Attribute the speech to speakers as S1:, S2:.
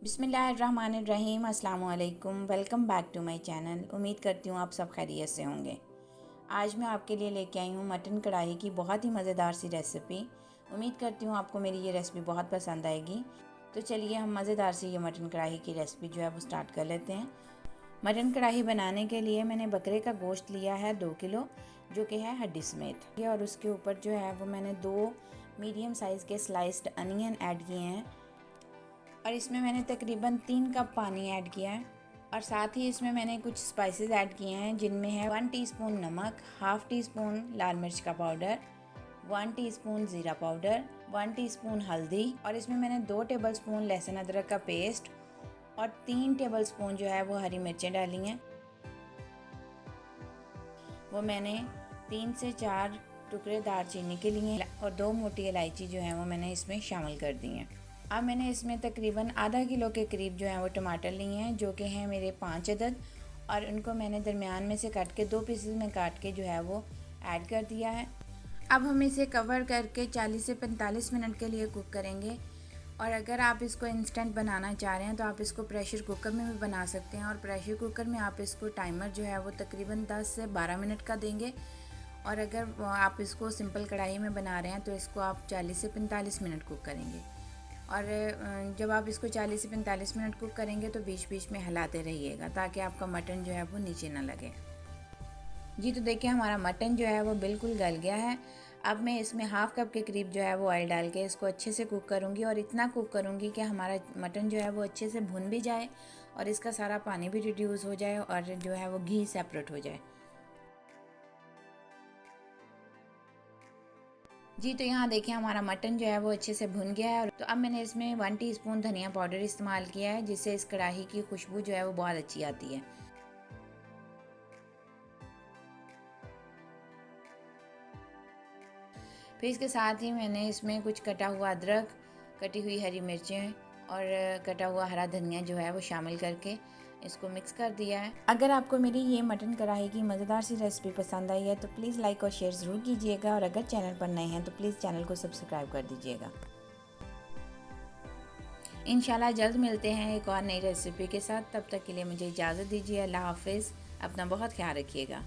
S1: बिस्मिल्लाहिर्रहमानिर्रहीम। अस्सलाम वालेकुम। Welcome back to my channel. उम्मीद करती हूँ आप सब खैरियत से होंगे। आज मैं आपके लिए लेके आई हूँ मटन कढ़ाई की बहुत ही मज़ेदार सी रेसिपी। उम्मीद करती हूँ आपको मेरी ये रेसिपी बहुत पसंद आएगी। तो चलिए हम मज़ेदार सी ये मटन कढ़ाई की रेसिपी जो है वो स्टार्ट कर लेते हैं। मटन कढ़ाई बनाने के लिए मैंने बकरे का गोश्त लिया है 2 किलो, जो कि है हड्डी समेत। और उसके ऊपर जो है वो मैंने 2 मीडियम साइज़ के स्लाइस्ड अनियन ऐड किए हैं और इसमें मैंने तकरीबन 3 कप पानी ऐड किया है। और साथ ही इसमें मैंने कुछ स्पाइसेस ऐड किए हैं, जिनमें है 1 टीस्पून नमक, हाफ़ टी स्पून लाल मिर्च का पाउडर, 1 टीस्पून ज़ीरा पाउडर, 1 टीस्पून हल्दी, और इसमें मैंने 2 टेबलस्पून लहसुन अदरक का पेस्ट और 3 टेबलस्पून जो है वो हरी मिर्चें डाली हैं। वो मैंने 3 से 4 टुकड़े दालचीनी के लिए और 2 मोटी इलायची जो है वो मैंने इसमें शामिल कर दी हैं। अब मैंने इसमें तकरीबन आधा किलो के करीब जो है वो टमाटर लिए हैं, जो कि हैं मेरे 5 अदद, और उनको मैंने दरमियान में से काट के 2 पीसेस में काट के जो है वो ऐड कर दिया है। अब हम इसे कवर करके 40 से 45 मिनट के लिए कुक करेंगे। और अगर आप इसको इंस्टेंट बनाना चाह रहे हैं तो आप इसको प्रेशर कुकर में भी बना सकते हैं, और प्रेशर कुकर में आप इसको टाइमर जो है वो तकरीबन 10 से 12 मिनट का देंगे। और अगर आप इसको सिंपल कढ़ाई में बना रहे हैं तो इसको आप 40 से 45 मिनट कुक करेंगे। और जब आप इसको 40 से 45 मिनट कुक करेंगे तो बीच बीच में हिलाते रहिएगा, ताकि आपका मटन जो है वो नीचे ना लगे। जी तो देखिए हमारा मटन जो है वो बिल्कुल गल गया है। अब मैं इसमें हाफ़ कप के करीब जो है वो ऑयल डाल के इसको अच्छे से कुक करूँगी, और इतना कुक करूँगी कि हमारा मटन जो है वो अच्छे से भुन भी जाए और इसका सारा पानी भी रिड्यूस हो जाए और जो है वो घी सेपरेट हो जाए। जी तो यहाँ देखिए हमारा मटन जो है वो अच्छे से भुन गया है। तो अब मैंने इसमें 1 टीस्पून धनिया पाउडर इस्तेमाल किया है, जिससे इस कढ़ाई की खुशबू जो है वो बहुत अच्छी आती है। फिर इसके साथ ही मैंने इसमें कुछ कटा हुआ अदरक, कटी हुई हरी मिर्चें और कटा हुआ हरा धनिया जो है वो शामिल करके इसको मिक्स कर दिया है। अगर आपको मेरी ये मटन कढ़ाई की मज़ेदार सी रेसिपी पसंद आई है तो प्लीज़ लाइक और शेयर ज़रूर कीजिएगा, और अगर चैनल पर नए हैं तो प्लीज़ चैनल को सब्सक्राइब कर दीजिएगा। इंशाल्लाह जल्द मिलते हैं एक और नई रेसिपी के साथ। तब तक के लिए मुझे इजाज़त दीजिए। अल्लाह हाफ़िज़। अपना बहुत ख्याल रखिएगा।